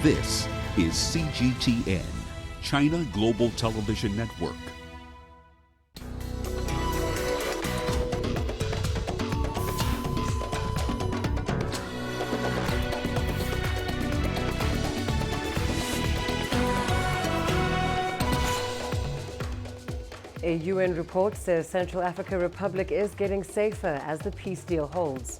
This is CGTN, China Global Television Network. A UN report says Central African Republic is getting safer as the peace deal holds.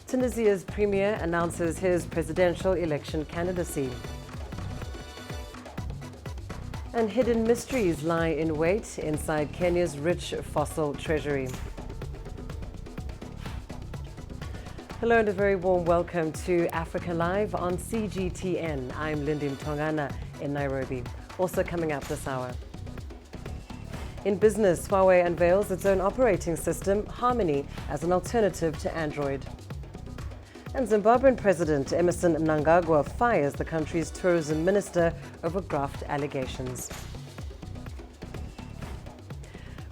Tunisia's premier announces his presidential election candidacy. And hidden mysteries lie in wait inside Kenya's rich fossil treasury. Hello and a very warm welcome to Africa Live on CGTN. I'm Lindy Mtongana in Nairobi. Also coming up this hour. In business, Huawei unveils its own operating system, Harmony, as an alternative to Android. And Zimbabwean President Emmerson Mnangagwa fires the country's tourism minister over graft allegations.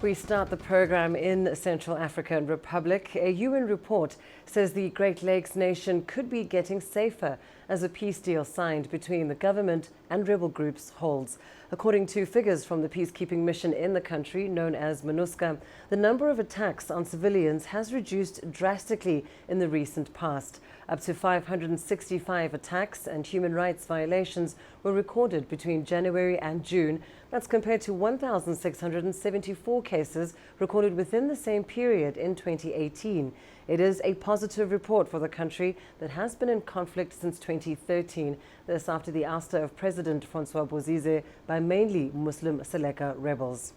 We start the program in Central African Republic. A UN report says the Great Lakes nation could be getting safer as a peace deal signed between the government and rebel groups holds. According to figures from the peacekeeping mission in the country, known as MINUSCA, the number of attacks on civilians has reduced drastically in the recent past. Up to 565 attacks and human rights violations were recorded between January and June. That's compared to 1,674 cases recorded within the same period in 2018. It is a positive report for the country that has been in conflict since 2013. This after the ouster of President Francois Bozize by mainly Muslim Seleka rebels.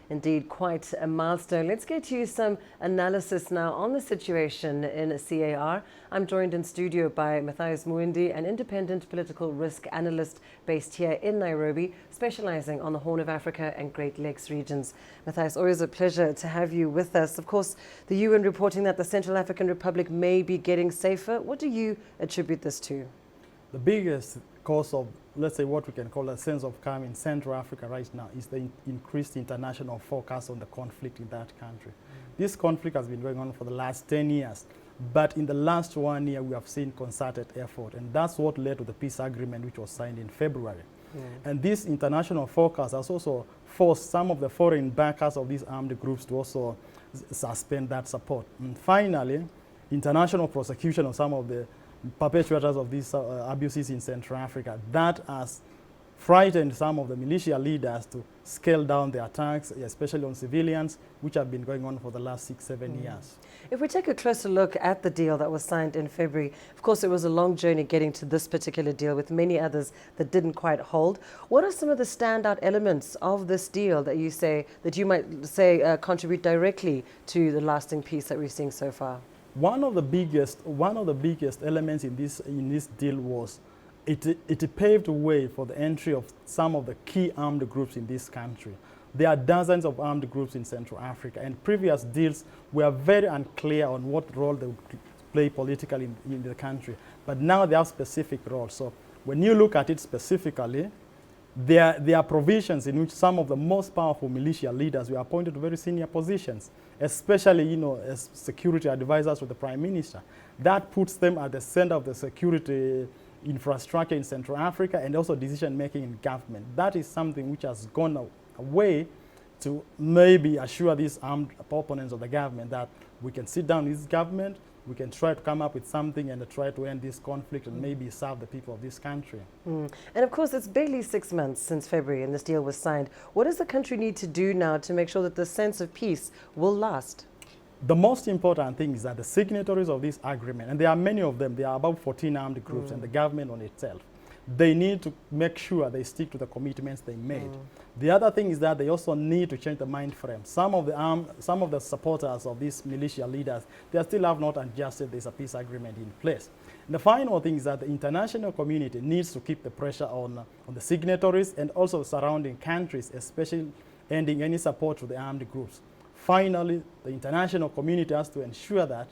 Indeed, quite a milestone. Let's get to some analysis now on the situation in CAR. I'm joined in studio by Matthias Muindi, an independent political risk analyst based here in Nairobi, specializing on the Horn of Africa and Great Lakes regions. Matthias, always a pleasure to have you with us. Of course, the UN reporting that the Central African Republic may be getting safer. What do you attribute this to? The biggest cause of, let's say, what we can call a sense of calm in Central Africa right now is the increased international focus on the conflict in that country. This conflict has been going on for the last 10 years, but in the last 1 year we have seen concerted effort, and that's what led to the peace agreement which was signed in February. And this international focus has also forced some of the foreign backers of these armed groups to also suspend that support. And finally, international prosecution of some of the perpetrators of these abuses in Central Africa. That has frightened some of the militia leaders to scale down the attacks, especially on civilians, which have been going on for the last 6-7 years. If we take a closer look at the deal that was signed in February, of course it was a long journey getting to this particular deal with many others that didn't quite hold. What are some of the standout elements of this deal that you might say contribute directly to the lasting peace that we're seeing so far? One of the biggest elements in this deal was it paved the way for the entry of some of the key armed groups in this country. There are dozens of armed groups in Central Africa, and previous deals were very unclear on what role they would play politically in the country. But now they have specific roles. So when you look at it specifically, there are provisions in which some of the most powerful militia leaders were appointed to very senior positions, especially, as security advisors to the Prime Minister. That puts them at the center of the security infrastructure in Central Africa and also decision-making in government. That is something which has gone a way to maybe assure these armed opponents of the government that we can sit down with this government, we can try to come up with something and try to end this conflict and maybe serve the people of this country. And of course, it's barely 6 months since February and this deal was signed. What does the country need to do now to make sure that the sense of peace will last? The most important thing is that the signatories of this agreement, and there are many of them, there are about 14 armed groups and the government on itself, they need to make sure they stick to the commitments they made. The other thing is that they also need to change the mind frame. Some of the supporters of these militia leaders, they still have not adjusted this peace agreement in place. And the final thing is that the international community needs to keep the pressure on the signatories and also surrounding countries, especially ending any support to the armed groups. Finally, the international community has to ensure that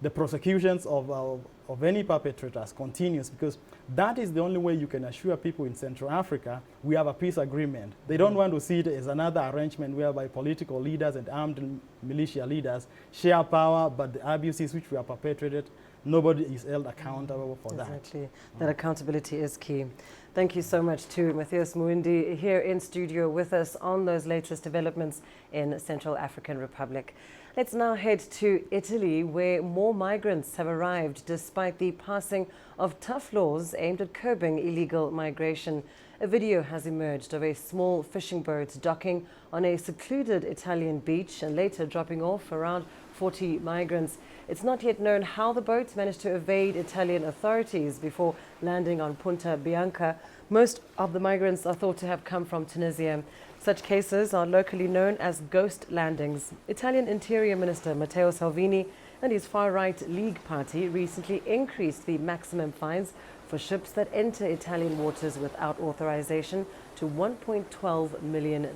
the prosecutions of any perpetrators continues, because that is the only way you can assure people in Central Africa we have a peace agreement. They don't want to see it as another arrangement whereby political leaders and armed militia leaders share power, but the abuses which were perpetrated nobody is held accountable for that. Exactly. That accountability is key. Thank you so much to Matthias Muindi here in studio with us on those latest developments in Central African Republic. Let's now head to Italy, where more migrants have arrived despite the passing of tough laws aimed at curbing illegal migration. A video has emerged of a small fishing boat docking on a secluded Italian beach and later dropping off around 40 migrants. It's not yet known how the boat managed to evade Italian authorities before landing on Punta Bianca. Most of the migrants are thought to have come from Tunisia. Such cases are locally known as ghost landings. Italian Interior Minister Matteo Salvini and his far-right League party recently increased the maximum fines for ships that enter Italian waters without authorization to $1.12 million.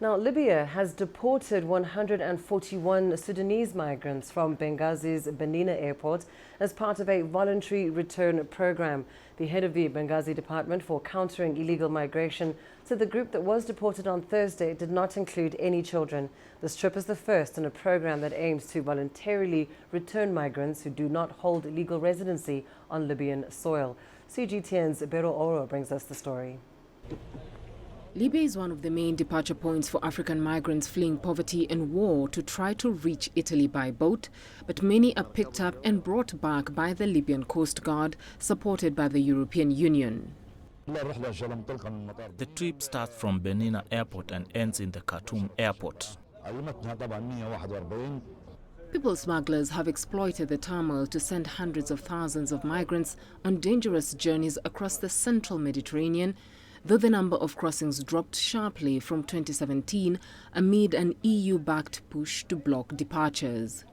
Now, Libya has deported 141 Sudanese migrants from Benghazi's Benina airport as part of a voluntary return program. The head of the Benghazi Department for Countering Illegal Migration said the group that was deported on Thursday did not include any children. This trip is the first in a program that aims to voluntarily return migrants who do not hold legal residency on Libyan soil. CGTN's Bero Oro brings us the story. Libya is one of the main departure points for African migrants fleeing poverty and war to try to reach Italy by boat, but many are picked up and brought back by the Libyan Coast Guard, supported by the European Union. The trip starts from Benina Airport and ends in the Khartoum Airport. People smugglers have exploited the turmoil to send hundreds of thousands of migrants on dangerous journeys across the central Mediterranean, though the number of crossings dropped sharply from 2017 amid an EU-backed push to block departures.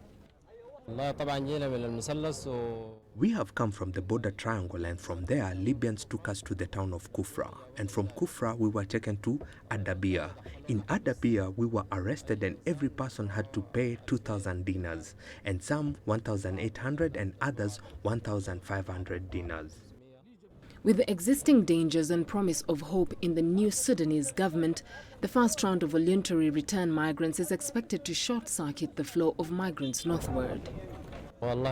We have come from the border triangle, and from there Libyans took us to the town of Kufra, and from Kufra we were taken to Adabia. In Adabia we were arrested and every person had to pay 2,000 dinars, and some 1,800 and others 1,500 dinars. With the existing dangers and promise of hope in the new Sudanese government, the first round of voluntary return migrants is expected to short-circuit the flow of migrants northward. I'm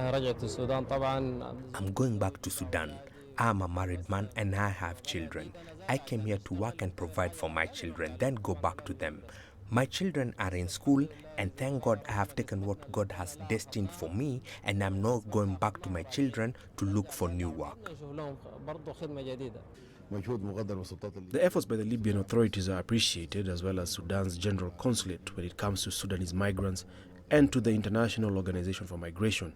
going back to Sudan. I'm a married man and I have children. I came here to work and provide for my children, then go back to them. My children are in school, and thank God I have taken what God has destined for me, and I'm not going back to my children to look for new work. The efforts by the Libyan authorities are appreciated, as well as Sudan's General Consulate when it comes to Sudanese migrants and to the International Organization for Migration.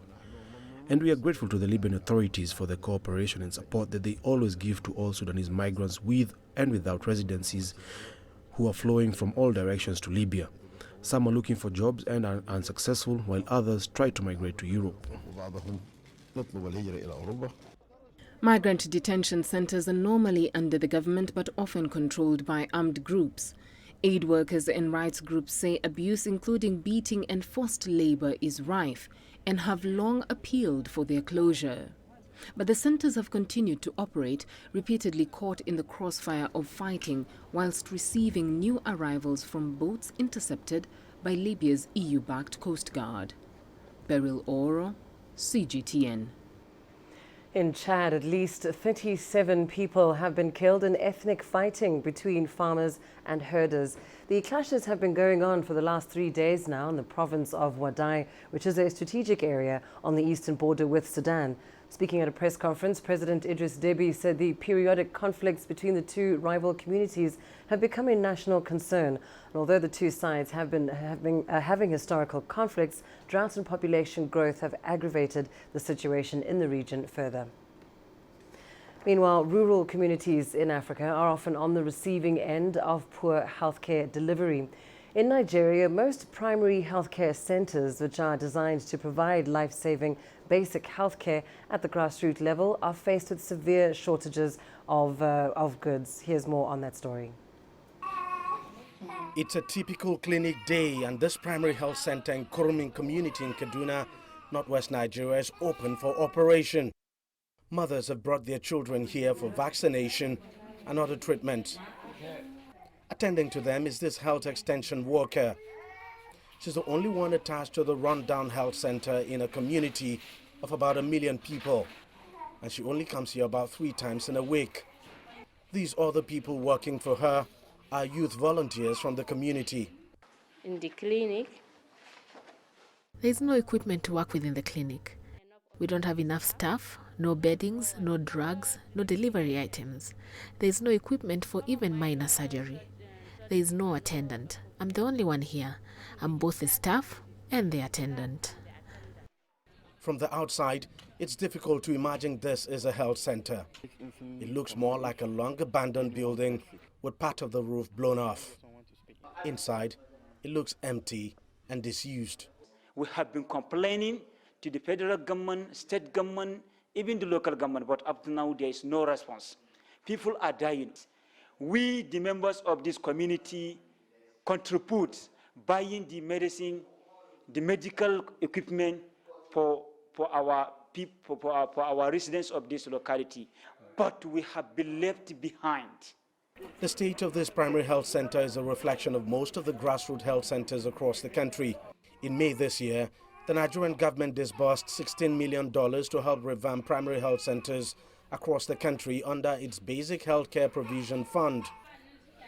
And we are grateful to the Libyan authorities for the cooperation and support that they always give to all Sudanese migrants with and without residencies who are flowing from all directions to Libya. Some are looking for jobs and are unsuccessful, while others try to migrate to Europe. Migrant detention centers are normally under the government but often controlled by armed groups. Aid workers and rights groups say abuse, including beating and forced labor, is rife and have long appealed for their closure. But the centers have continued to operate, repeatedly caught in the crossfire of fighting, whilst receiving new arrivals from boats intercepted by Libya's EU-backed Coast Guard. Beryl Oro, CGTN. In Chad, at least 37 people have been killed in ethnic fighting between farmers and herders. The clashes have been going on for the last 3 days now in the province of Wadai, which is a strategic area on the eastern border with Sudan. Speaking at a press conference, President Idris Deby said the periodic conflicts between the two rival communities have become a national concern. And although the two sides have been having historical conflicts, drought and population growth have aggravated the situation in the region further. Meanwhile, rural communities in Africa are often on the receiving end of poor healthcare delivery. In Nigeria, most primary healthcare centers, which are designed to provide life-saving basic healthcare at the grassroots level, are faced with severe shortages of goods. Here's more on that story. It's a typical clinic day, and this primary health center in Kuruming community in Kaduna, northwest Nigeria, is open for operation. Mothers have brought their children here for vaccination and other treatments. Attending to them is this health extension worker. She's the only one attached to the rundown health center in a community of about 1 million people, and she only comes here about 3 times in a week. These other people working for her are youth volunteers from the community. In the clinic, there's no equipment to work with in the clinic. We don't have enough staff, no beddings, no drugs, no delivery items. There's no equipment for even minor surgery. There is no attendant. I'm the only one here. I'm both the staff and the attendant. From the outside, it's difficult to imagine this is a health center. It looks more like a long abandoned building with part of the roof blown off. Inside, it looks empty and disused. We have been complaining to the federal government, state government, even the local government, but up to now there is no response. People are dying. We, the members of this community, contribute buying the medicine, the medical equipment for our people, for our residents of this locality, but we have been left behind. The state of this primary health center is a reflection of most of the grassroots health centers across the country. In May this year, the Nigerian government disbursed $16 million to help revamp primary health centers across the country under its Basic Healthcare Provision Fund.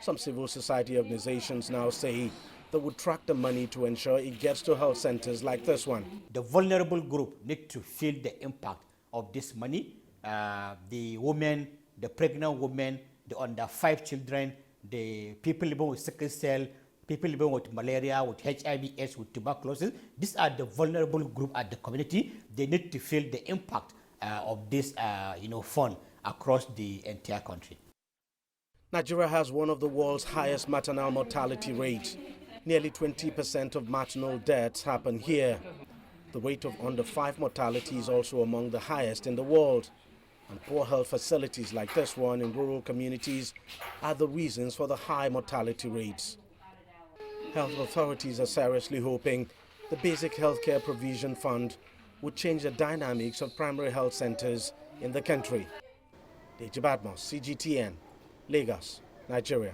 Some civil society organizations now say they would track the money to ensure it gets to health centers like this one. The vulnerable group need to feel the impact of this money. The women, the pregnant women, the under 5 children, the people living with sickle cell, people living with malaria, with HIV/AIDS, with tuberculosis. These are the vulnerable group at the community. They need to feel the impact of this fund across the entire country. Nigeria has one of the world's highest maternal mortality rates. Nearly 20% of maternal deaths happen here. The rate of under 5 mortality is also among the highest in the world. And poor health facilities like this one in rural communities are the reasons for the high mortality rates. Health authorities are seriously hoping the Basic Healthcare Provision Fund would change the dynamics of primary health centers in the country. Deji Badmos, CGTN, Lagos, Nigeria.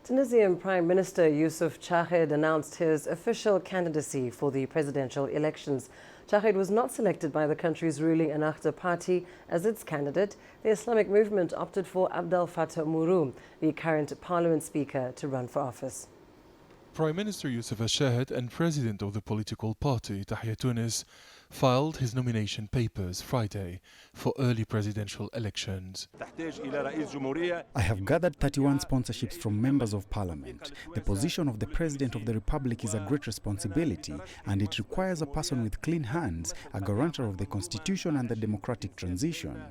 Tunisian Prime Minister Youssef Chahed announced his official candidacy for the presidential elections. Chahed was not selected by the country's ruling Ennahda party as its candidate. The Islamic movement opted for Abdel Fattah Mourou, the current parliament speaker, to run for office. Prime Minister Youssef Chahed and President of the political party, Tahya Tunis, filed his nomination papers Friday for early presidential elections. I have gathered 31 sponsorships from members of parliament. The position of the President of the Republic is a great responsibility, and it requires a person with clean hands, a guarantor of the constitution and the democratic transition.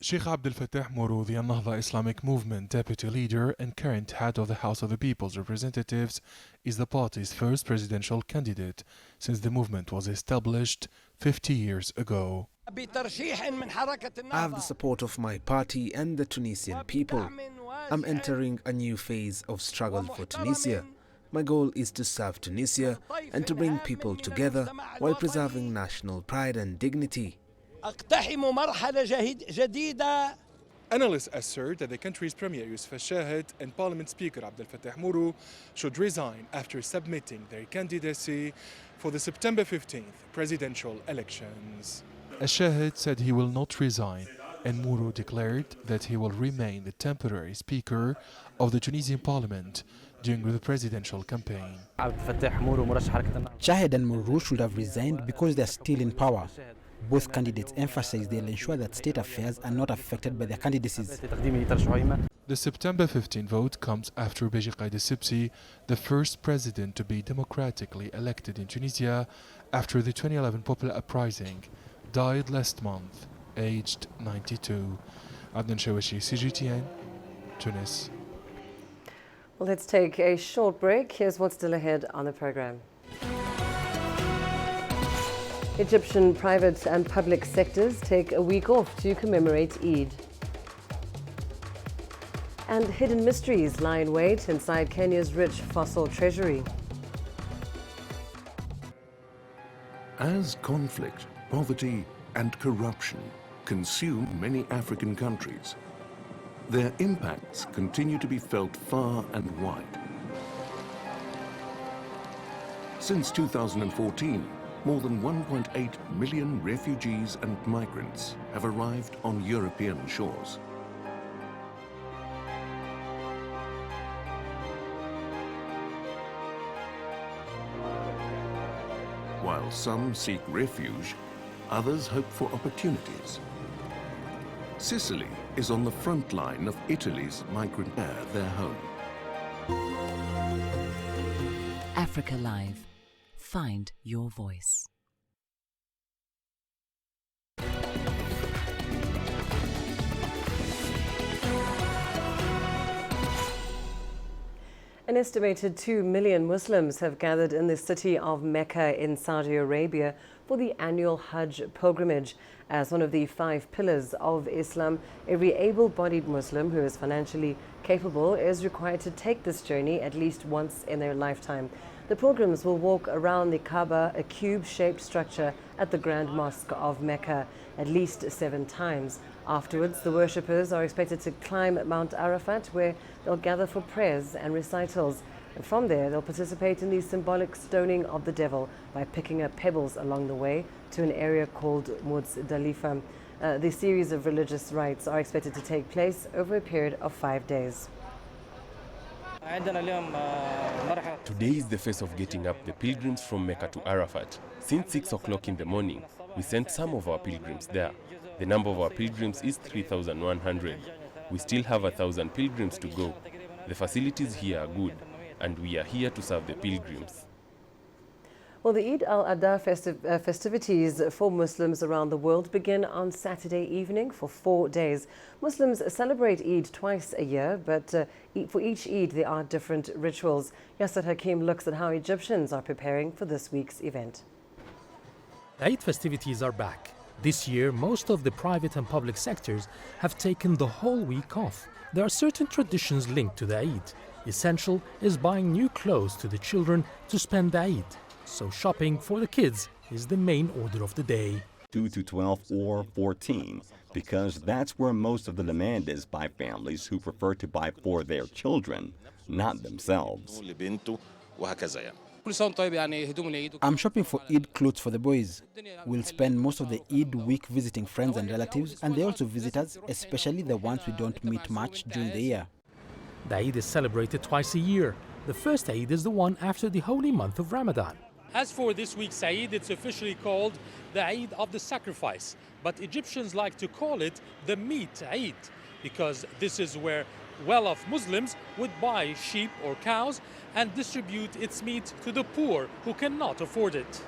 Sheikh Abdel Fattah Mourou, the Ennahda Islamic Movement deputy leader and current head of the House of the People's Representatives, is the party's first presidential candidate since the movement was established 50 years ago. I have the support of my party and the Tunisian people. I'm entering a new phase of struggle for Tunisia. My goal is to serve Tunisia and to bring people together while preserving national pride and dignity. Analysts assert that the country's Premier Youssef Chahed and Parliament Speaker Abdel Fattah Mourou should resign after submitting their candidacy for the September 15th presidential elections. Chahed said he will not resign, and Mourou declared that he will remain the temporary Speaker of the Tunisian Parliament during the presidential campaign. Chahed and Mourou should have resigned because they are still in power. Both candidates emphasize they'll ensure that state affairs are not affected by their candidacies. The September 15 vote comes after Beji Qaid Essebsi, the first president to be democratically elected in Tunisia after the 2011 popular uprising, died last month, aged 92. Adnan Shawashi, CGTN, Tunis. Well, let's take a short break. Here's what's still ahead on the program. Egyptian private and public sectors take a week off to commemorate Eid. And hidden mysteries lie in wait inside Kenya's rich fossil treasury. As conflict, poverty, and corruption consume many African countries, their impacts continue to be felt far and wide. Since 2014, more than 1.8 million refugees and migrants have arrived on European shores. While some seek refuge, others hope for opportunities. Sicily is on the front line of Italy's migrant their home. Africa Live. Find your voice. An estimated 2 million Muslims have gathered in the city of Mecca in Saudi Arabia for the annual Hajj pilgrimage. As one of the 5 pillars of Islam, every able-bodied Muslim who is financially capable is required to take this journey at least once in their lifetime. The pilgrims will walk around the Kaaba, a cube-shaped structure at the Grand Mosque of Mecca, at least 7 times. Afterwards, the worshippers are expected to climb Mount Arafat, where they'll gather for prayers and recitals. And from there, they'll participate in the symbolic stoning of the devil by picking up pebbles along the way to an area called Muzdalifa. The series of religious rites are expected to take place over a period of 5 days. Today is the phase of getting up the pilgrims from Mecca to Arafat. Since 6 o'clock in the morning, we sent some of our pilgrims there. The number of our pilgrims is 3,100. We still have 1,000 pilgrims to go. The facilities here are good, and we are here to serve the pilgrims. Well, the Eid al-Adha festivities for Muslims around the world begin on Saturday evening for 4 days. Muslims celebrate Eid twice a year, but for each Eid there are different rituals. Yasser Hakim looks at how Egyptians are preparing for this week's event. Eid festivities are back. This year, most of the private and public sectors have taken the whole week off. There are certain traditions linked to the Eid. Essential is buying new clothes to the children to spend the Eid. So shopping for the kids is the main order of the day. 2 to 12 or 14, because that's where most of the demand is by families who prefer to buy for their children, not themselves. I'm shopping for Eid clothes for the boys. We'll spend most of the Eid week visiting friends and relatives, and they also visit us, especially the ones we don't meet much during the year. The Eid is celebrated twice a year. The first Eid is the one after the holy month of Ramadan. As for this week's Eid, it's officially called the Eid of the Sacrifice, but Egyptians like to call it the Meat Eid, because this is where well-off Muslims would buy sheep or cows and distribute its meat to the poor who cannot afford it.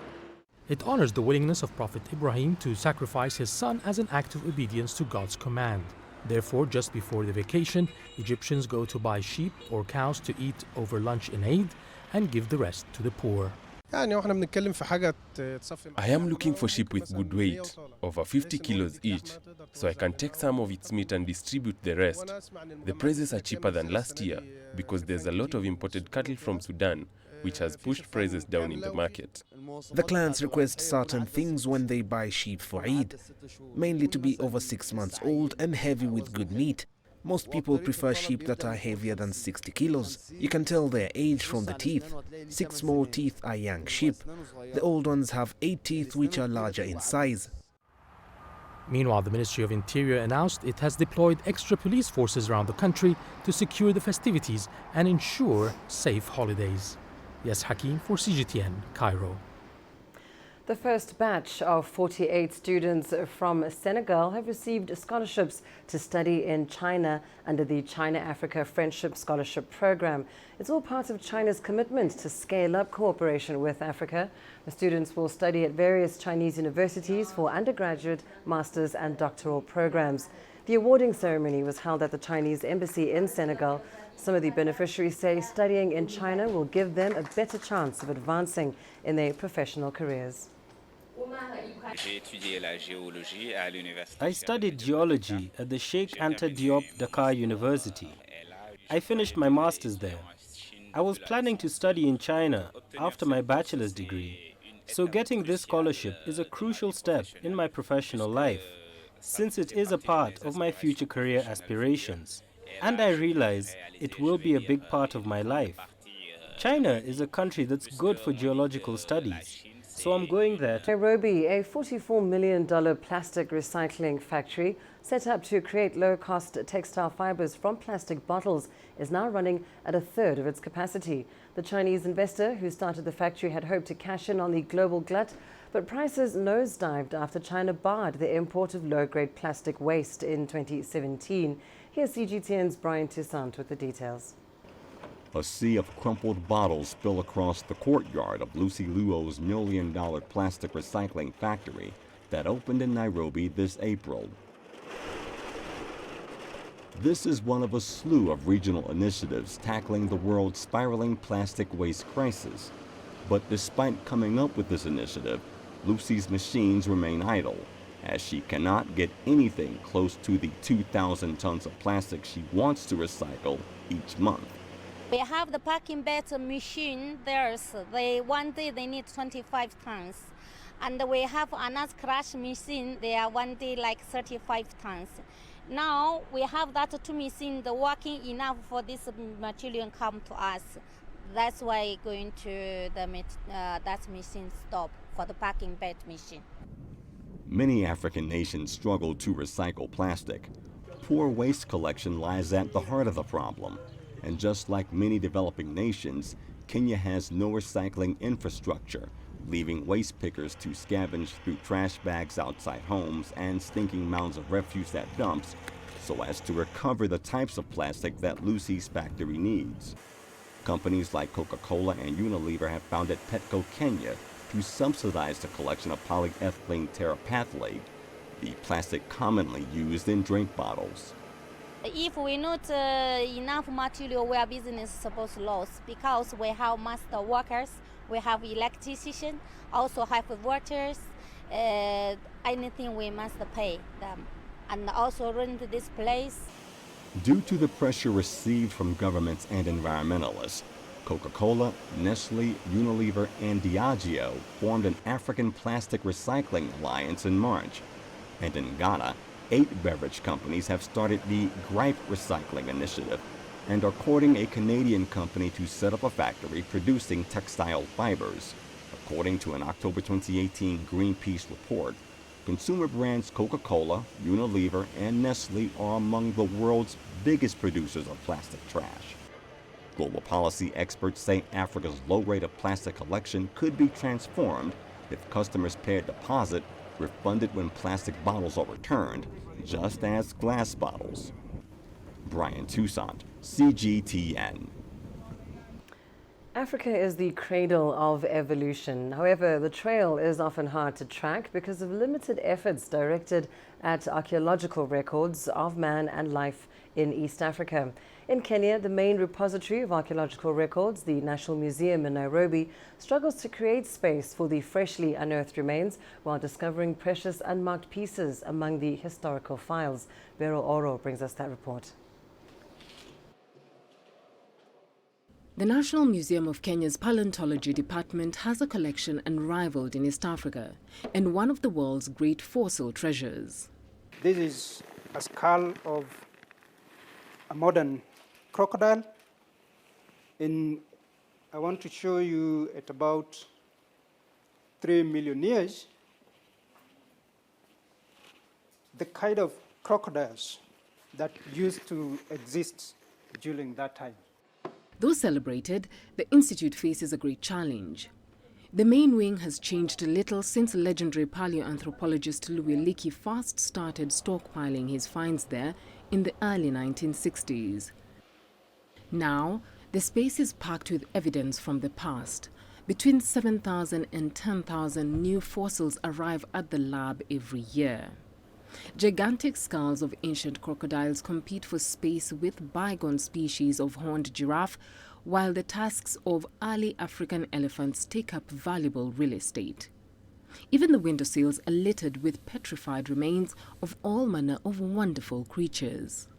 It honors the willingness of Prophet Ibrahim to sacrifice his son as an act of obedience to God's command. Therefore, just before the vacation, Egyptians go to buy sheep or cows to eat over lunch in Eid and give the rest to the poor. I am looking for sheep with good weight, over 50 kilos each, so I can take some of its meat and distribute the rest. The prices are cheaper than last year because there's a lot of imported cattle from Sudan, which has pushed prices down in the market. The clans request certain things when they buy sheep for Eid, mainly to be over 6 months old and heavy with good meat. Most people prefer sheep that are heavier than 60 kilos. You can tell their age from the teeth. 6 small teeth are young sheep. The old ones have 8 teeth, which are larger in size. Meanwhile, the Ministry of Interior announced it has deployed extra police forces around the country to secure the festivities and ensure safe holidays. Yes, Hakim for CGTN, Cairo. The first batch of 48 students from Senegal have received scholarships to study in China under the China-Africa Friendship Scholarship Program. It's all part of China's commitment to scale up cooperation with Africa. The students will study at various Chinese universities for undergraduate, master's and doctoral programs. The awarding ceremony was held at the Chinese embassy in Senegal. Some of the beneficiaries say studying in China will give them a better chance of advancing in their professional careers. I studied geology at the Sheikh Anta Diop Dakar University. I finished my master's there. I was planning to study in China after my bachelor's degree, so getting this scholarship is a crucial step in my professional life, since it is a part of my future career aspirations, and I realize it will be a big part of my life. China is a country that's good for geological studies, so I'm going there. Nairobi, a $44 million plastic recycling factory set up to create low-cost textile fibers from plastic bottles is now running at a third of its capacity. The Chinese investor who started the factory had hoped to cash in on the global glut, but prices nosedived after China barred the import of low-grade plastic waste in 2017. Here's CGTN's Brian Toussaint with the details. A sea of crumpled bottles spill across the courtyard of Lucy Luo's $1 million plastic recycling factory that opened in Nairobi this April. This is one of a slew of regional initiatives tackling the world's spiraling plastic waste crisis. But despite coming up with this initiative, Lucy's machines remain idle, as she cannot get anything close to the 2,000 tons of plastic she wants to recycle each month. We have the packing bed machine there. One day they need 25 tons. And we have another crush machine, they are one day like 35 tons. Now we have that two machines working enough for this material come to us. That's why going to that machine stop for the packing bed machine. Many African nations struggle to recycle plastic. Poor waste collection lies at the heart of the problem. And just like many developing nations, Kenya has no recycling infrastructure, leaving waste pickers to scavenge through trash bags outside homes and stinking mounds of refuse at dumps so as to recover the types of plastic that Lucy's factory needs. Companies like Coca-Cola and Unilever have founded Petco Kenya to subsidize the collection of polyethylene terephthalate, the plastic commonly used in drink bottles. If we not enough material, where business is supposed to lose, because we have master workers, we have electricians, also have workers, anything we must pay them, and also rent this place. Due to the pressure received from governments and environmentalists, Coca-Cola, Nestle, Unilever, and Diageo formed an African Plastic Recycling Alliance in March. And in Ghana, 8 beverage companies have started the Gripe Recycling Initiative and are courting a Canadian company to set up a factory producing textile fibers. According to an October 2018 Greenpeace report, consumer brands Coca-Cola, Unilever, and Nestle are among the world's biggest producers of plastic trash. Global policy experts say Africa's low rate of plastic collection could be transformed if customers pay a deposit refunded when plastic bottles are returned, just as glass bottles. Brian Toussaint, CGTN. Africa is the cradle of evolution. However, the trail is often hard to track because of limited efforts directed at archaeological records of man and life in East Africa. In Kenya, the main repository of archaeological records, the National Museum in Nairobi, struggles to create space for the freshly unearthed remains while discovering precious unmarked pieces among the historical files. Vero Oro brings us that report. The National Museum of Kenya's Paleontology Department has a collection unrivaled in East Africa and one of the world's great fossil treasures. This is a skull of a modern crocodile, and I want to show you at about 3 million years the kind of crocodiles that used to exist during that time. Though celebrated, the Institute faces a great challenge. The main wing has changed little since legendary paleoanthropologist Louis Leakey first started stockpiling his finds there in the early 1960s. Now, the space is packed with evidence from the past. Between 7,000 and 10,000 new fossils arrive at the lab every year. Gigantic skulls of ancient crocodiles compete for space with bygone species of horned giraffe, while the tusks of early African elephants take up valuable real estate. Even the windowsills are littered with petrified remains of all manner of wonderful creatures.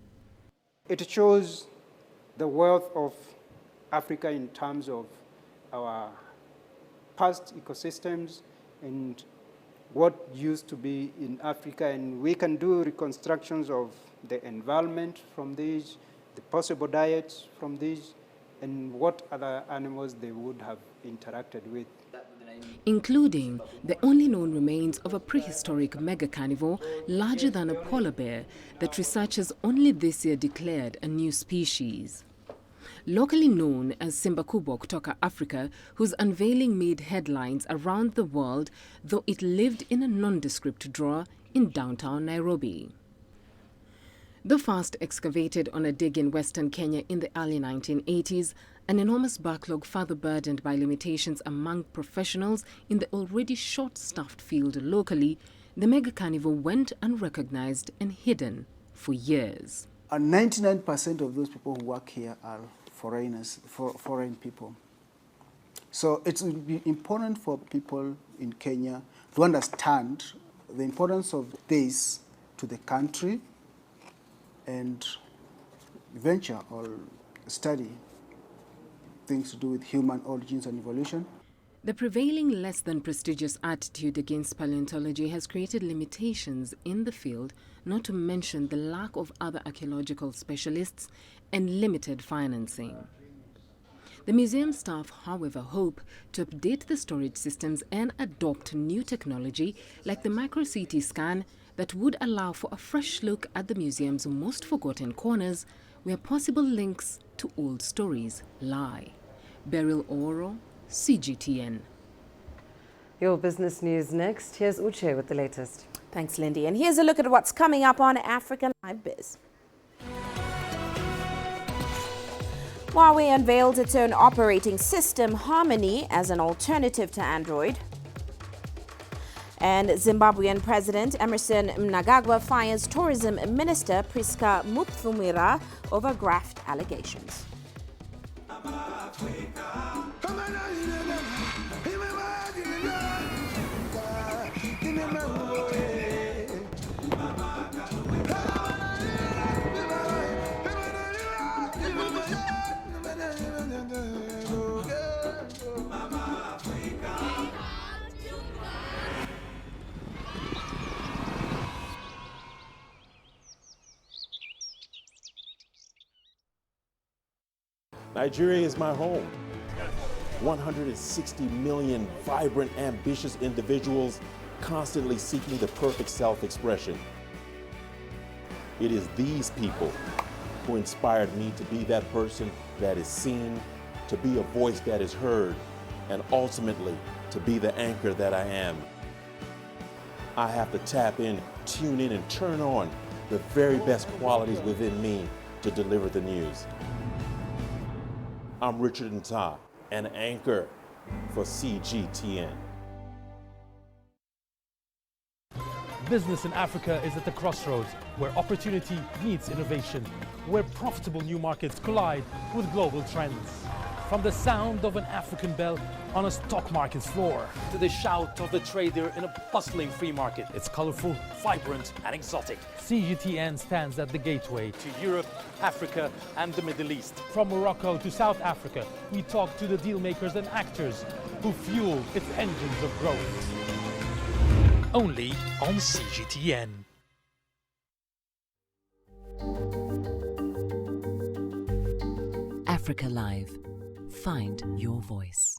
It shows the wealth of Africa in terms of our past ecosystems and what used to be in Africa, and we can do reconstructions of the environment from these, the possible diets from these, and what other animals they would have interacted with. Including the only known remains of a prehistoric megacarnivore larger than a polar bear that researchers only this year declared a new species. Locally known as Simba Kubwa kutoka Africa, whose unveiling made headlines around the world, though it lived in a nondescript drawer in downtown Nairobi. Though first excavated on a dig in western Kenya in the early 1980s, an enormous backlog further burdened by limitations among professionals in the already short-staffed field locally, the megacarnivore went unrecognized and hidden for years. And 99% of those people who work here are foreigners, foreign people. So it will be important for people in Kenya to understand the importance of this to the country and venture or study things to do with human origins and evolution. The prevailing less than prestigious attitude against paleontology has created limitations in the field, not to mention the lack of other archaeological specialists and limited financing. The museum staff, however, hope to update the storage systems and adopt new technology like the micro-CT scan that would allow for a fresh look at the museum's most forgotten corners where possible links to old stories lie. Beryl Oro, CGTN. Your business news next. Here's Uche with the latest. Thanks, Lindy. And here's a look at what's coming up on African Live Biz. Huawei unveiled its own operating system, Harmony, as an alternative to Android. And Zimbabwean President Emerson Mnangagwa fires Tourism Minister Priska Mupfumira over graft allegations. Nigeria is my home. 160 million vibrant, ambitious individuals constantly seeking the perfect self-expression. It is these people who inspired me to be that person that is seen, to be a voice that is heard, and ultimately to be the anchor that I am. I have to tap in, tune in, and turn on the very best qualities within me to deliver the news. I'm Richard Nta, an anchor for CGTN. Business in Africa is at the crossroads, where opportunity meets innovation, where profitable new markets collide with global trends. From the sound of an African bell on a stock market's floor to the shout of the trader in a bustling free market, it's colorful, vibrant, and exotic. CGTN stands at the gateway to Europe, Africa, and the Middle East. From Morocco to South Africa, we talk to the deal makers and actors who fuel its engines of growth. Only on CGTN. Africa Live. Find your voice.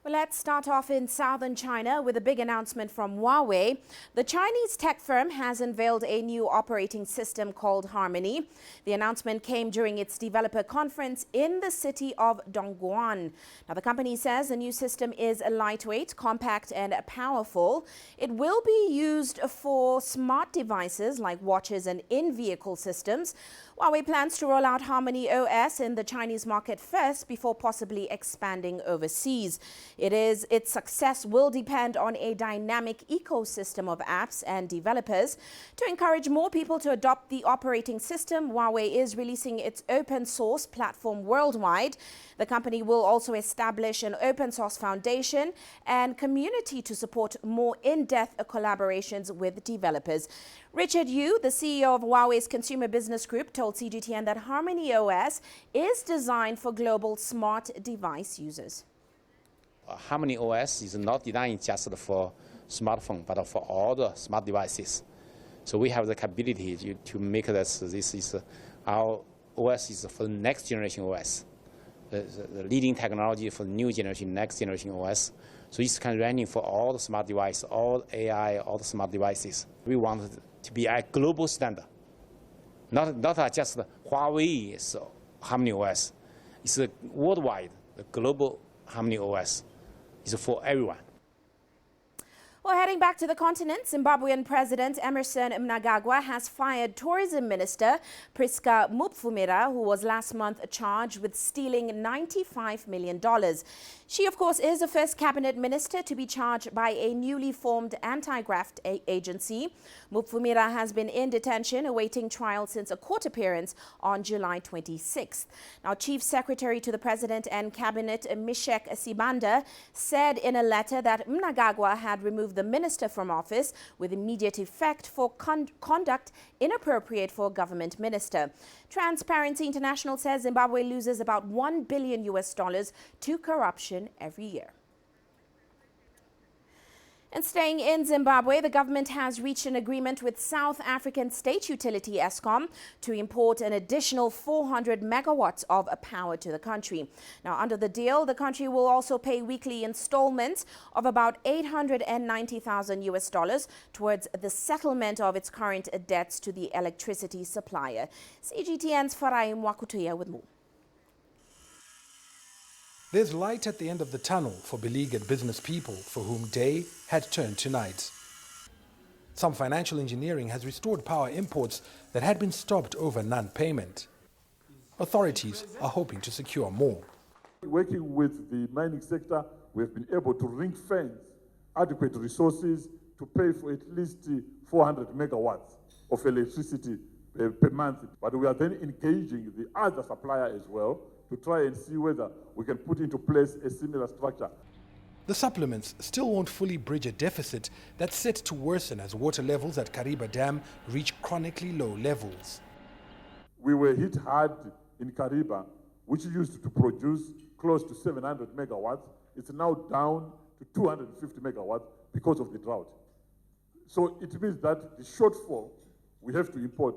Well, let's start off in southern China with a big announcement from Huawei. The Chinese tech firm has unveiled a new operating system called Harmony. The announcement came during its developer conference in the city of Dongguan. Now, the company says the new system is lightweight, compact, and powerful. It will be used for smart devices like watches and in-vehicle systems. Huawei plans to roll out Harmony OS in the Chinese market first before possibly expanding overseas. Its success will depend on a dynamic ecosystem of apps and developers. To encourage more people to adopt the operating system, Huawei is releasing its open source platform worldwide. The company will also establish an open source foundation and community to support more in-depth collaborations with developers. Richard Yu, the CEO of Huawei's Consumer Business Group, told CGTN that Harmony OS is designed for global smart device users. Harmony OS is not designed just for smartphone, but for all the smart devices. So we have the capability to make this is our OS is for the next generation OS, the leading technology for the new generation, next generation OS. So it's kind of running for all the smart devices, all AI, all the smart devices. We want it to be a global standard, not just Huawei's Harmony OS. It's a worldwide, the global Harmony OS is for everyone. Well, heading back to the continent, Zimbabwean President Emmerson Mnangagwa has fired Tourism Minister Priska Mupfumira, who was last month charged with stealing $95 million. She, of course, is the first cabinet minister to be charged by a newly formed anti-graft agency. Mupfumira has been in detention awaiting trial since a court appearance on July 26th. Now, Chief Secretary to the President and Cabinet Mishek Sibanda said in a letter that Mnangagwa had removed the minister from office with immediate effect for conduct inappropriate for a government minister. Transparency International says Zimbabwe loses about $1 billion to corruption every year. And staying in Zimbabwe, the government has reached an agreement with South African state utility Eskom to import an additional 400 megawatts of power to the country. Now, under the deal, the country will also pay weekly installments of about $890,000 towards the settlement of its current debts to the electricity supplier. CGTN's Farai Mwakutuya with more. There's light at the end of the tunnel for beleaguered business people for whom day had turned to night. Some financial engineering has restored power imports that had been stopped over non-payment. Authorities are hoping to secure more. Working with the mining sector, we have been able to ring-fence adequate resources to pay for at least 400 megawatts of electricity per month. But we are then engaging the other supplier as well to try and see whether we can put into place a similar structure. The supplements still won't fully bridge a deficit that's set to worsen as water levels at Kariba Dam reach chronically low levels. We were hit hard in Kariba, which used to produce close to 700 megawatts. It's now down to 250 megawatts because of the drought. So it means that the shortfall we have to import.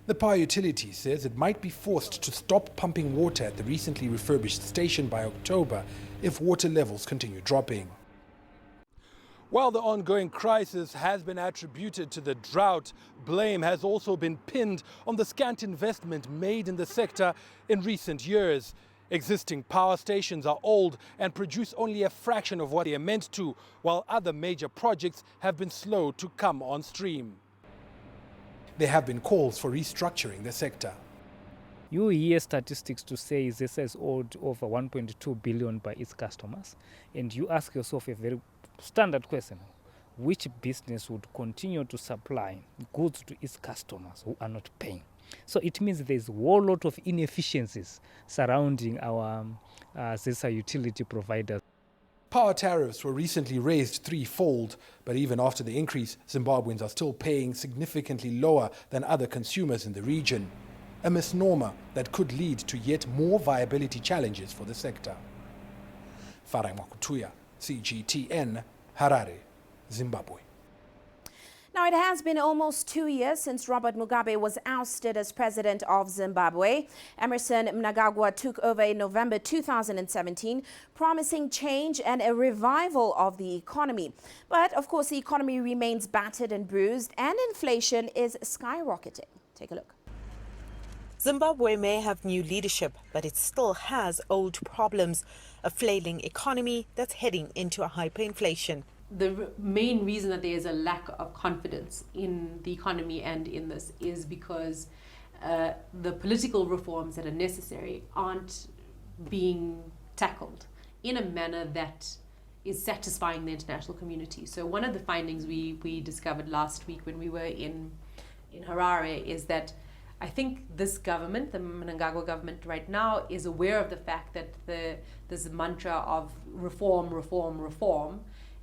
The power utility says it might be forced to stop pumping water at the recently refurbished station by October if water levels continue dropping. While the ongoing crisis has been attributed to the drought, blame has also been pinned on the scant investment made in the sector in recent years. Existing power stations are old and produce only a fraction of what they are meant to, while other major projects have been slow to come on stream. There have been calls for restructuring the sector. You hear statistics to say this has owed over 1.2 billion by its customers, and you ask yourself a very standard question: which business would continue to supply goods to its customers who are not paying? So it means there's a whole lot of inefficiencies surrounding our ZESA utility providers. Power tariffs were recently raised threefold, but even after the increase, Zimbabweans are still paying significantly lower than other consumers in the region. A misnomer that could lead to yet more viability challenges for the sector. Farai Mwakutuya, CGTN, Harare, Zimbabwe. Now, it has been almost 2 years since Robert Mugabe was ousted as president of Zimbabwe. Emmerson Mnangagwa took over in November 2017, promising change and a revival of the economy. But, of course, the economy remains battered and bruised, and inflation is skyrocketing. Take a look. Zimbabwe may have new leadership, but it still has old problems, a flailing economy that's heading into a hyperinflation. The main reason that there is a lack of confidence in the economy and in this is because the political reforms that are necessary aren't being tackled in a manner that is satisfying the international community. So one of the findings we discovered last week when we were in Harare is that I think this government, the Mnangagwa government right now, is aware of the fact that this mantra of reform, reform, reform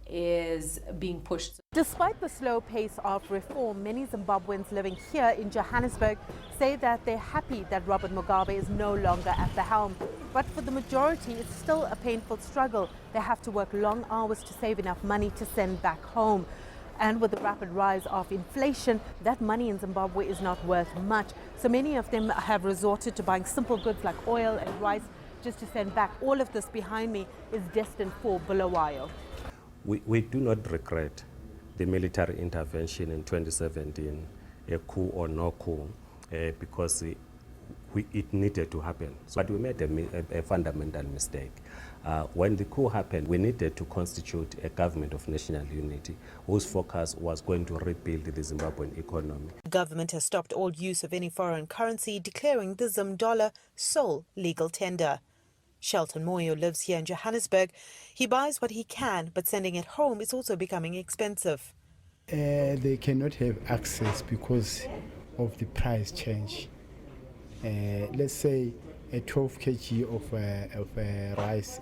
is being pushed. Despite the slow pace of reform, many Zimbabweans living here in Johannesburg say that they're happy that Robert Mugabe is no longer at the helm. But for the majority, it's still a painful struggle. They have to work long hours to save enough money to send back home. And with the rapid rise of inflation, that money in Zimbabwe is not worth much. So many of them have resorted to buying simple goods like oil and rice just to send back. All of this behind me is destined for Bulawayo. We do not regret the military intervention in 2017, a coup or no coup, because it needed to happen. But we made a fundamental mistake. When the coup happened, we needed to constitute a government of national unity whose focus was going to rebuild the Zimbabwean economy. The government has stopped all use of any foreign currency, declaring the Zim dollar sole legal tender. Shelton Moyo lives here in Johannesburg. He buys what he can, but sending it home is also becoming expensive. They cannot have access because of the price change. Let's say a 12 kg of rice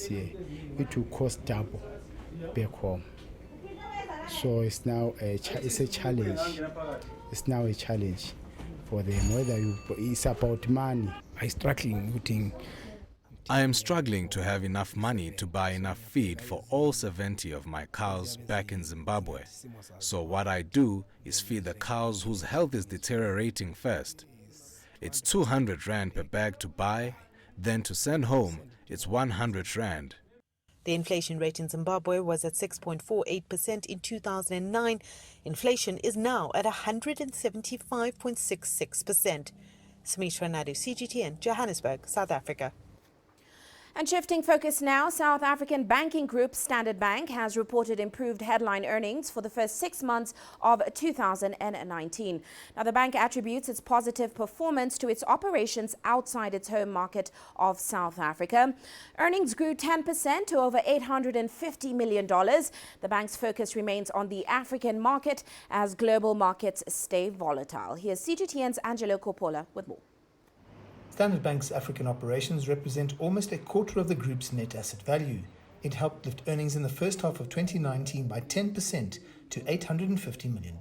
here, it will cost double back home. So it's now it's a challenge. It's now a challenge for them. It's about money. I am struggling to have enough money to buy enough feed for all 70 of my cows back in Zimbabwe. So what I do is feed the cows whose health is deteriorating first. It's 200 rand per bag to buy, then to send home, it's 100 rand. The inflation rate in Zimbabwe was at 6.48% in 2009. Inflation is now at 175.66%. Smishra Nadu, CGTN, Johannesburg, South Africa. And shifting focus now, South African banking group Standard Bank has reported improved headline earnings for the first 6 months of 2019. Now, the bank attributes its positive performance to its operations outside its home market of South Africa. Earnings grew 10% to over $850 million. The bank's focus remains on the African market as global markets stay volatile. Here's CGTN's Angelo Coppola with more. Standard Bank's African operations represent almost a quarter of the group's net asset value. It helped lift earnings in the first half of 2019 by 10% to $850 million.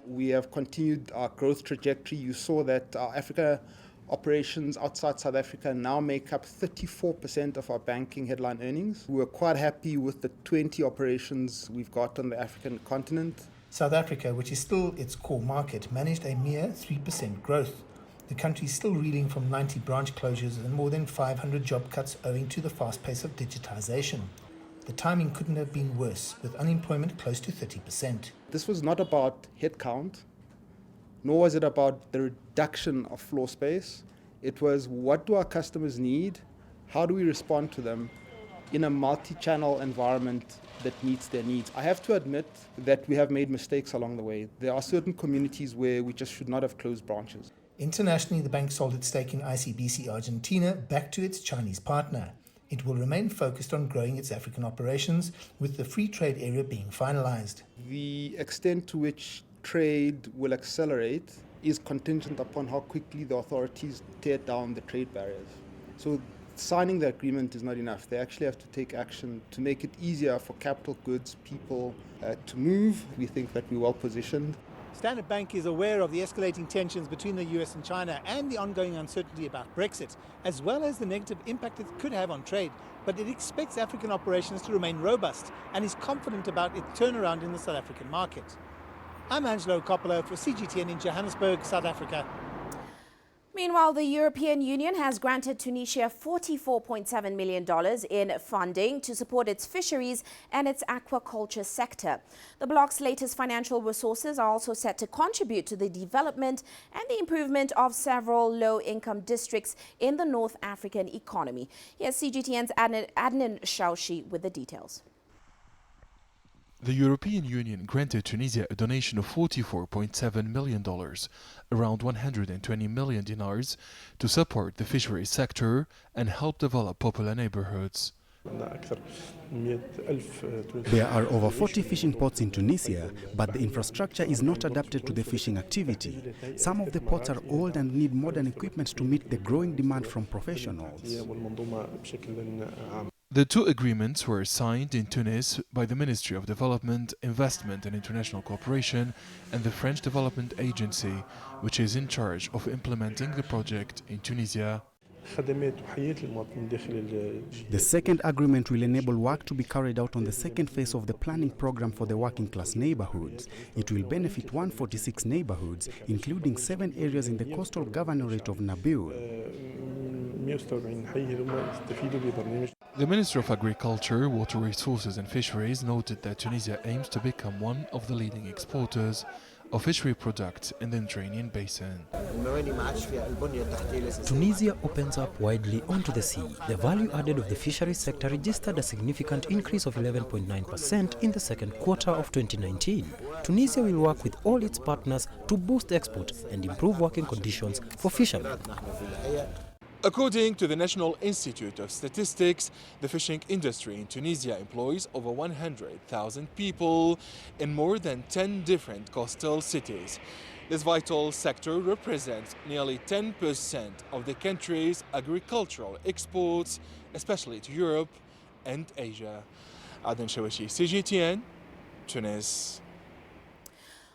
We have continued our growth trajectory. You saw that our Africa operations outside South Africa now make up 34% of our banking headline earnings. We're quite happy with the 20 operations we've got on the African continent. South Africa, which is still its core market, managed a mere 3% growth. The country is still reeling from 90 branch closures and more than 500 job cuts owing to the fast pace of digitization. The timing couldn't have been worse, with unemployment close to 30%. This was not about headcount, nor was it about the reduction of floor space. It was, what do our customers need? How do we respond to them in a multi-channel environment that meets their needs? I have to admit that we have made mistakes along the way. There are certain communities where we just should not have closed branches. Internationally, the bank sold its stake in ICBC Argentina back to its Chinese partner. It will remain focused on growing its African operations, with the free trade area being finalized. The extent to which trade will accelerate is contingent upon how quickly the authorities tear down the trade barriers. So signing the agreement is not enough. They actually have to take action to make it easier for capital goods, people to move. We think that we're well positioned. Standard Bank is aware of the escalating tensions between the US and China and the ongoing uncertainty about Brexit, as well as the negative impact it could have on trade. But it expects African operations to remain robust and is confident about its turnaround in the South African market. I'm Angelo Coppola for CGTN in Johannesburg, South Africa. Meanwhile, the European Union has granted Tunisia $44.7 million in funding to support its fisheries and its aquaculture sector. The bloc's latest financial resources are also set to contribute to the development and the improvement of several low-income districts in the North African economy. Here's CGTN's Adnan Shaushi with the details. The European Union granted Tunisia a donation of $44.7 million, around 120 million dinars, to support the fisheries sector and help develop popular neighborhoods. There are over 40 fishing ports in Tunisia, but the infrastructure is not adapted to the fishing activity. Some of the ports are old and need modern equipment to meet the growing demand from professionals. The two agreements were signed in Tunis by the Ministry of Development, Investment and International Cooperation and the French Development Agency, which is in charge of implementing the project in Tunisia. The second agreement will enable work to be carried out on the second phase of the planning program for the working class neighborhoods. It will benefit 146 neighborhoods, including 7 areas in the coastal governorate of Nabil. The Minister of Agriculture, Water Resources and Fisheries noted that Tunisia aims to become one of the leading exporters of fishery products in the Mediterranean basin. Tunisia opens up widely onto the sea. The value added of the fisheries sector registered a significant increase of 11.9% in the second quarter of 2019. Tunisia will work with all its partners to boost export and improve working conditions for fishermen. According to the National Institute of Statistics, the fishing industry in Tunisia employs over 100,000 people in more than 10 different coastal cities. This vital sector represents nearly 10% of the country's agricultural exports, especially to Europe and Asia. Aden Shawashi, CGTN, Tunis.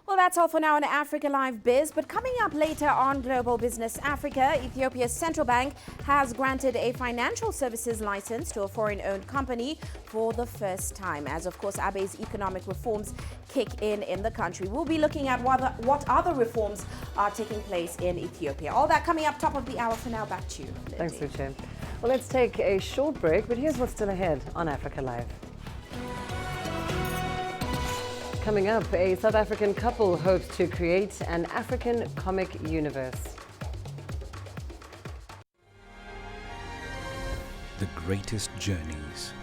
Well, that's all for now on Africa Live Biz. But coming up later on Global Business Africa, Ethiopia's central bank has granted a financial services license to a foreign-owned company for the first time, as, of course, Abe's economic reforms kick in the country. We'll be looking at what other reforms are taking place in Ethiopia. All that coming up top of the hour. For now, back to you, Lindsay. Thanks, Uche. Well, let's take a short break, but here's what's still ahead on Africa Live. Coming up, a South African couple hopes to create an African comic universe. The greatest journeys,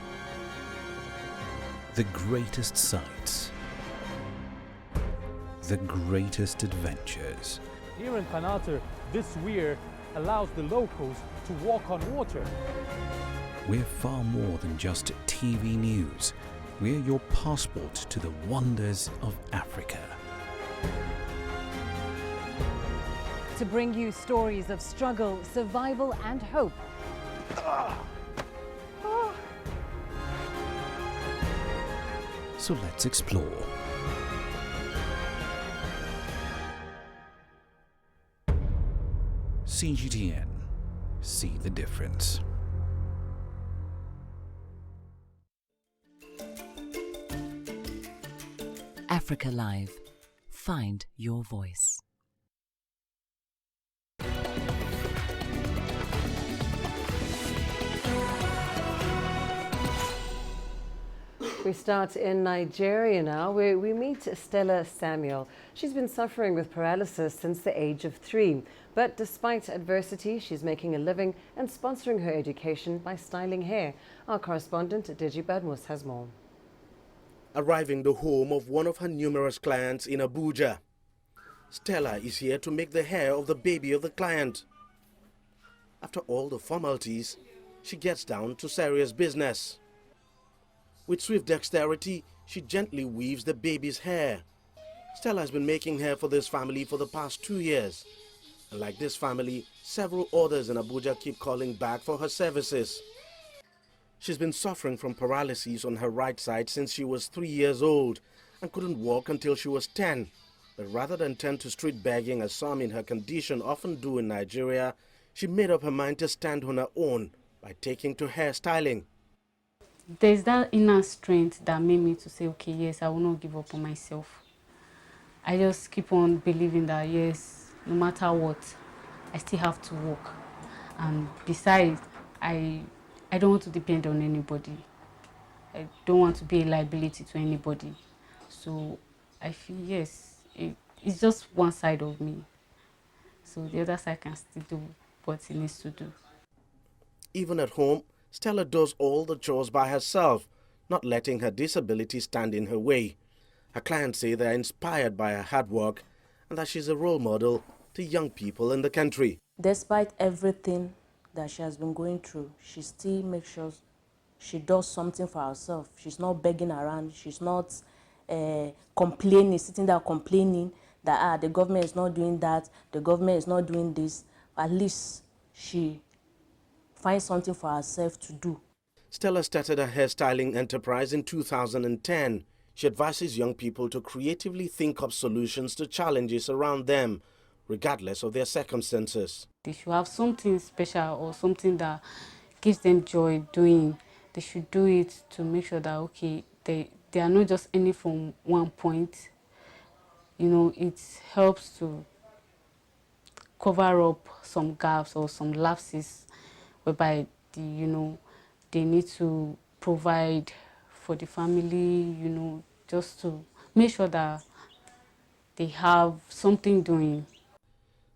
the greatest sights, the greatest adventures. Here in Kanater, this weir allows the locals to walk on water. We're far more than just TV news. We're your passport to the wonders of Africa. To bring you stories of struggle, survival and hope. So let's explore. CGTN. See the difference. Africa Live. Find your voice. We start in Nigeria now, where we meet Stella Samuel. She's been suffering with paralysis since the age of 3. But despite adversity, she's making a living and sponsoring her education by styling hair. Our correspondent, Deji Badmus, has more. Arriving the home of one of her numerous clients in Abuja, Stella is here to make the hair of the baby of the client. After all the formalities, she gets down to serious business. With swift dexterity, she gently weaves the baby's hair. Stella has been making hair for this family for the past 2 years. And like this family, several others in Abuja keep calling back for her services. She's been suffering from paralysis on her right side since she was 3 years old and couldn't walk until she was 10. But rather than turn to street begging as some in her condition often do in Nigeria, she made up her mind to stand on her own by taking to hairstyling. There's that inner strength that made me to say, okay, yes, I will not give up on myself. I just keep on believing that, yes, no matter what, I still have to work. And besides, I don't want to depend on anybody. I don't want to be a liability to anybody. So I feel, yes, it's just one side of me. So the other side can still do what it needs to do. Even at home, Stella does all the chores by herself, not letting her disability stand in her way. Her clients say they are inspired by her hard work and that she's a role model to young people in the country. Despite everything that she has been going through, she still makes sure she does something for herself. She's not begging around. She's not complaining, sitting there complaining that the government is not doing that, the government is not doing this. At least she finds something for herself to do. Stella started a hairstyling enterprise in 2010. She advises young people to creatively think up solutions to challenges around them, regardless of their circumstances. They should have something special or something that gives them joy doing. They should do it to make sure that, okay, they are not just any from one point. You know, it helps to cover up some gaps or some lapses whereby they need to provide for the family, just to make sure that they have something doing.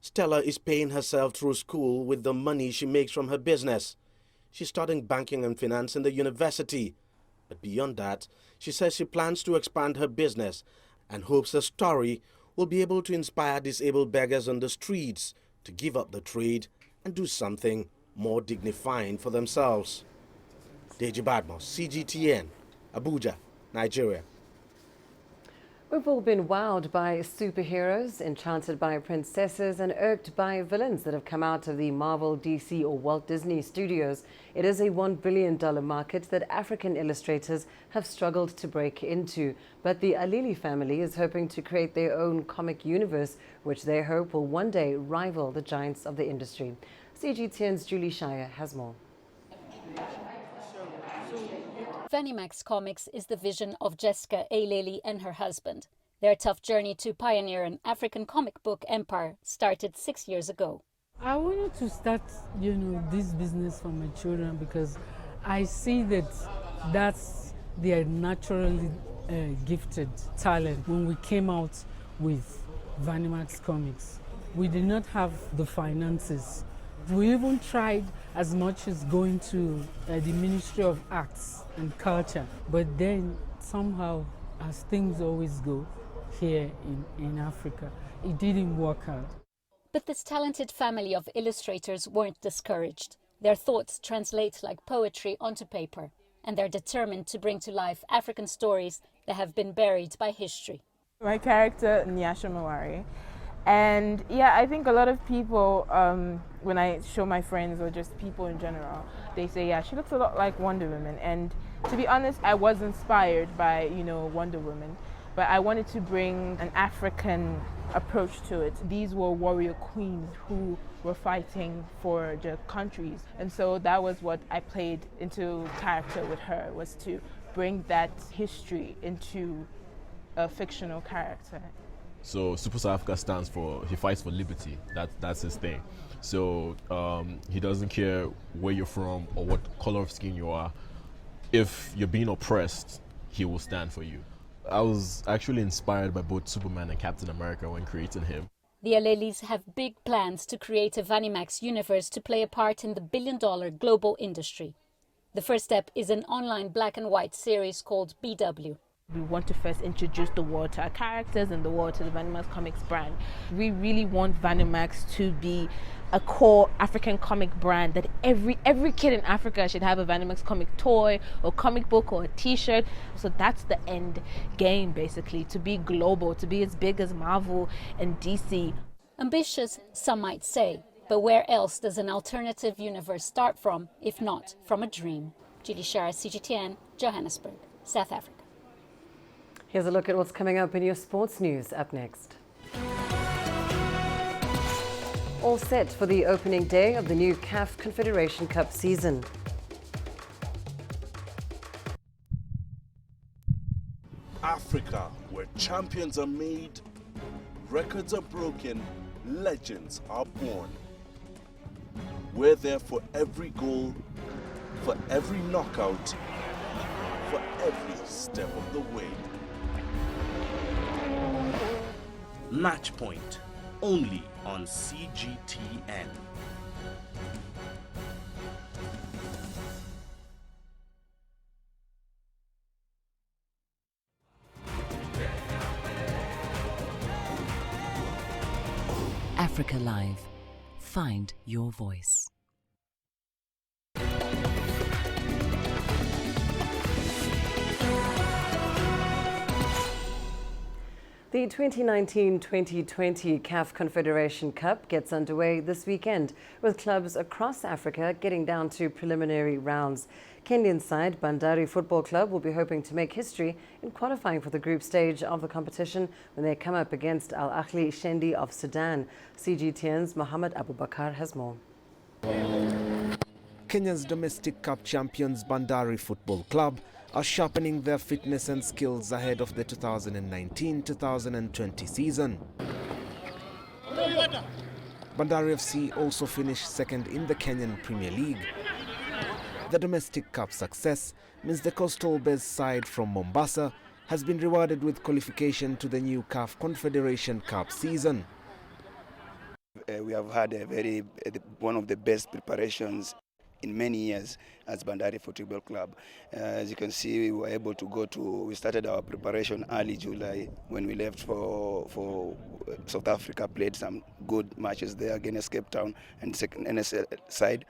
Stella is paying herself through school with the money she makes from her business. She's studying banking and finance in the university. But beyond that, she says she plans to expand her business and hopes the story will be able to inspire disabled beggars on the streets to give up the trade and do something more dignifying for themselves. Deji Badmos, CGTN, Abuja, Nigeria. We've all been wowed by superheroes, enchanted by princesses, and irked by villains that have come out of the Marvel, DC, or Walt Disney studios. It is a $1 billion market that African illustrators have struggled to break into. But the Alili family is hoping to create their own comic universe, which they hope will one day rival the giants of the industry. CGTN's Julie Shire has more. Vanimax Comics is the vision of Jessica Alili and her husband. Their tough journey to pioneer an African comic book empire started 6 years ago. I wanted to start, this business for my children because I see that that's their naturally gifted talent. When we came out with Vanimax Comics, we did not have the finances. We even tried as much as going to the Ministry of Arts and Culture, but then somehow, as things always go here in Africa, it didn't work out. But this talented family of illustrators weren't discouraged. Their thoughts translate like poetry onto paper, and they're determined to bring to life African stories that have been buried by history. My character, Nyasha Mawari. And yeah, I think a lot of people, when I show my friends or just people in general, they say, yeah, she looks a lot like Wonder Woman. And to be honest, I was inspired by, Wonder Woman, but I wanted to bring an African approach to it. These were warrior queens who were fighting for their countries. And so that was what I played into character with her, was to bring that history into a fictional character. So Super South Africa stands for, he fights for liberty. That's his thing. So he doesn't care where you're from or what color of skin you are. If you're being oppressed, he will stand for you. I was actually inspired by both Superman and Captain America when creating him. The Alelis have big plans to create a Vanimax universe to play a part in the billion-dollar global industry. The first step is an online black and white series called BW. We want to first introduce the world to our characters and the world to the Vanimax Comics brand. We really want Vanimax to be a core African comic brand that every kid in Africa should have a Vanimax comic toy or comic book or a t-shirt. So that's the end game, basically, to be global, to be as big as Marvel and DC. Ambitious, some might say, but where else does an alternative universe start from, if not from a dream? Julie Shara, CGTN, Johannesburg, South Africa. Here's a look at what's coming up in your sports news up next. All set for the opening day of the new CAF Confederation Cup season. Africa, where champions are made, records are broken, legends are born. We're there for every goal, for every knockout, for every step of the way. Match Point, only on CGTN. Africa Live. Find your voice. The 2019-2020 CAF Confederation Cup gets underway this weekend, with clubs across Africa getting down to preliminary rounds. Kenyan side Bandari Football Club will be hoping to make history in qualifying for the group stage of the competition when they come up against Al Ahli Shendi of Sudan. CGTN's Mohammed Abubakar has more. Kenya's domestic cup champions Bandari Football Club are sharpening their fitness and skills ahead of the 2019-2020 season. Bandari FC also finished second in the Kenyan Premier League. The domestic cup success means the coastal-based side from Mombasa has been rewarded with qualification to the new CAF Confederation Cup season. We have had one of the best preparations in many years as Bandari Football Club. As you can see, we were able to we started our preparation early July when we left for South Africa, played some good matches there against Cape Town and second NSL side.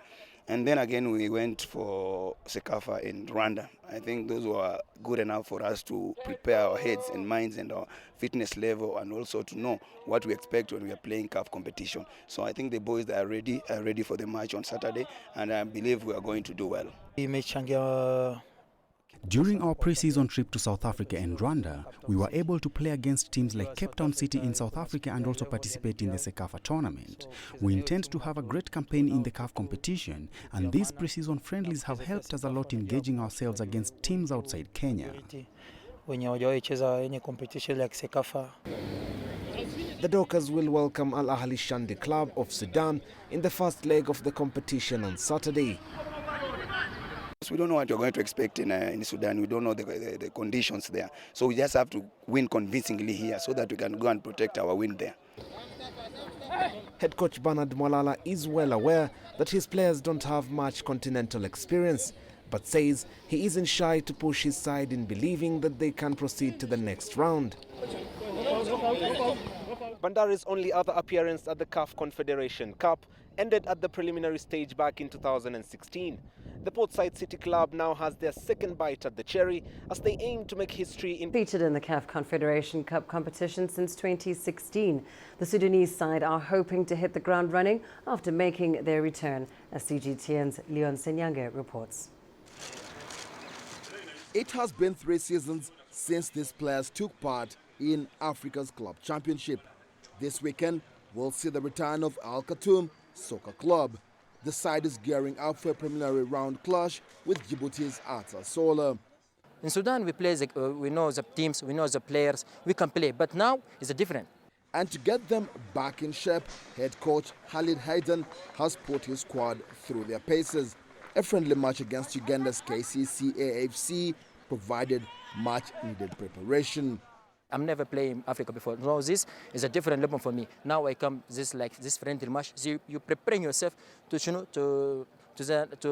And then again we went for Sekafa in Rwanda. I think those were good enough for us to prepare our heads and minds and our fitness level, and also to know what we expect when we are playing CAF competition. So I think the boys are ready for the match on Saturday, and I believe we are going to do well. During our pre-season trip to South Africa and Rwanda, we were able to play against teams like Cape Town City in South Africa and also participate in the Sekafa tournament. We intend to have a great campaign in the CAF competition, and these pre-season friendlies have helped us a lot in gauging ourselves against teams outside Kenya. The Dockers will welcome Al Ahli Shendi Club of Sudan in the first leg of the competition on Saturday. We don't know what you're going to expect in Sudan. We don't know the conditions there. So we just have to win convincingly here so that we can go and protect our win there. Head coach Bernard Mwalala is well aware that his players don't have much continental experience, but says he isn't shy to push his side in believing that they can proceed to the next round. Bandari's only other appearance at the CAF Confederation Cup ended at the preliminary stage back in 2016. The Portside City Club now has their second bite at the cherry as they aim to make history in Featured in the CAF Confederation Cup competition since 2016. The Sudanese side are hoping to hit the ground running after making their return, as CGTN's Leon Senyange reports. It has been 3 seasons since these players took part in Africa's Club Championship. This weekend will see the return of Al Khartoum Soccer Club. The side is gearing up for a preliminary round clash with Djibouti's Ata Sola. In Sudan, we know the teams, we know the players, we can play, but now it's different. And to get them back in shape, head coach Khalid Hayden has put his squad through their paces. A friendly match against Uganda's KCC AFC provided much needed preparation. I've never played in Africa before. No, this is a different level for me. Now I come this friendly match. So you preparing yourself to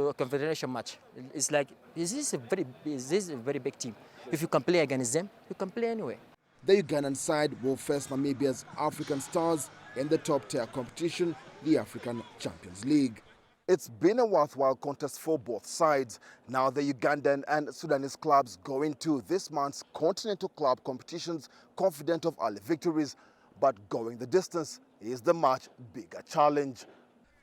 a confederation match. It's like this is a very big team. If you can play against them, you can play anyway. The Ugandan side will face Namibia's African Stars in the top-tier competition, the African Champions League. It's been a worthwhile contest for both sides. Now the Ugandan and Sudanese clubs go into this month's continental club competitions confident of early victories, but going the distance is the much bigger challenge.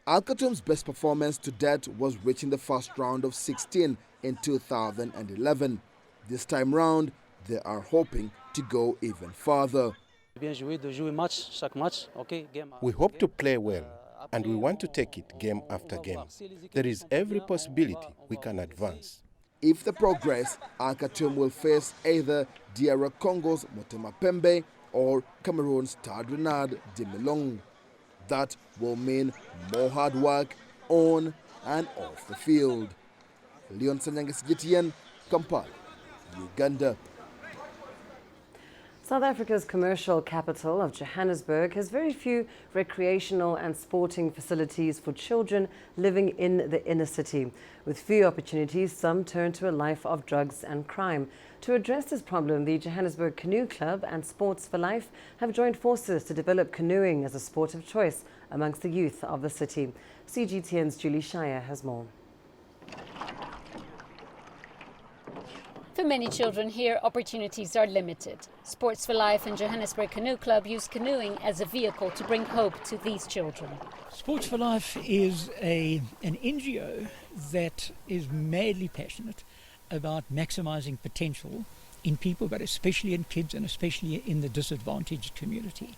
Al Khartoum's best performance to date was reaching the first round of 16 in 2011. This time round, they are hoping to go even further. We hope to play well, and we want to take it game after game. There is every possibility we can advance. If they progress, Al Khartoum will face either DR Congo's Motema Pembe or Cameroon's Stade Renard de Melong. That will mean more hard work on and off the field. Leon Senyange, CGTN, Kampala, Uganda. South Africa's commercial capital of Johannesburg has very few recreational and sporting facilities for children living in the inner city. With few opportunities, some turn to a life of drugs and crime. To address this problem, the Johannesburg Canoe Club and Sports for Life have joined forces to develop canoeing as a sport of choice amongst the youth of the city. CGTN's Julie Shire has more. For many children here, opportunities are limited. Sports for Life and Johannesburg Canoe Club use canoeing as a vehicle to bring hope to these children. Sports for Life is an NGO that is madly passionate about maximizing potential in people, but especially in kids and especially in the disadvantaged community.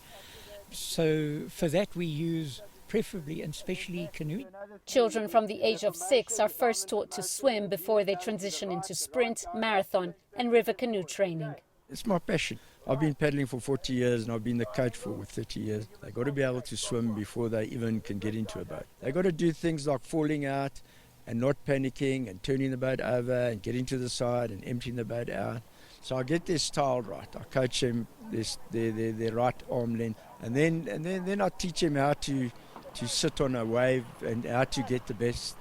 So for that we use preferably and especially canoeing. Children from the age of 6 are first taught to swim before they transition into sprint, marathon and river canoe training. It's my passion. I've been paddling for 40 years and I've been the coach for 30 years. They've got to be able to swim before they even can get into a boat. They've got to do things like falling out and not panicking and turning the boat over and getting to the side and emptying the boat out. So I get their style right. I coach them their right arm length, and then I teach them how to sit on a wave and how to get the best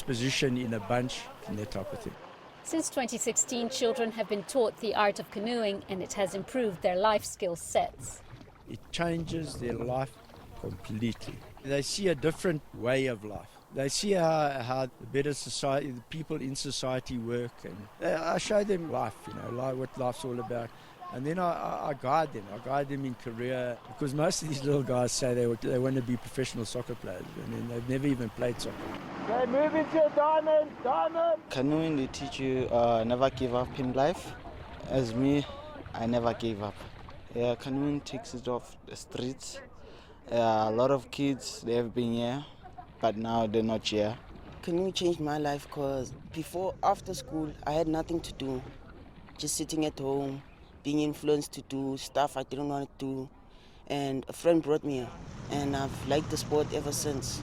position in a bunch and that type of thing. Since 2016, children have been taught the art of canoeing, and it has improved their life skill sets. It changes their life completely. They see a different way of life. They see how the better society, the people in society work, and I show them life, like what life's all about. And then I guide them. I guide them in career, because most of these little guys say they want to be professional soccer players, and then they've never even played soccer. Okay, move into your diamond. Canoeing, they teach you never give up in life. As me, I never gave up. Yeah, canoeing takes it off the streets. A lot of kids, they have been here, but now they're not here. Canoeing changed my life because after school, I had nothing to do. Just sitting at home, being influenced to do stuff I didn't want to do. And a friend brought me here, and I've liked the sport ever since.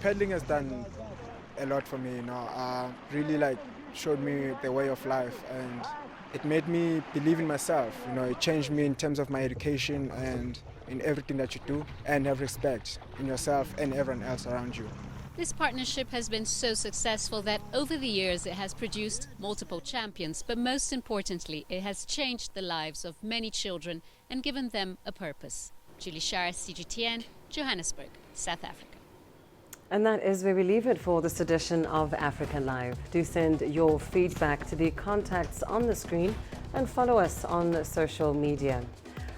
Paddling has done a lot for me, really showed me the way of life, and it made me believe in myself. It changed me in terms of my education and in everything that you do, and have respect in yourself and everyone else around you. This partnership has been so successful that over the years it has produced multiple champions, but most importantly it has changed the lives of many children and given them a purpose. Julie Shara, CGTN, Johannesburg, South Africa. And that is where we leave it for this edition of Africa Live. Do send your feedback to the contacts on the screen and follow us on social media.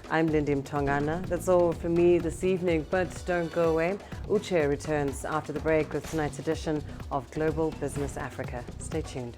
I'm Lindy Mtongana. That's all from me this evening, but don't go away. Uche returns after the break with tonight's edition of Global Business Africa. Stay tuned.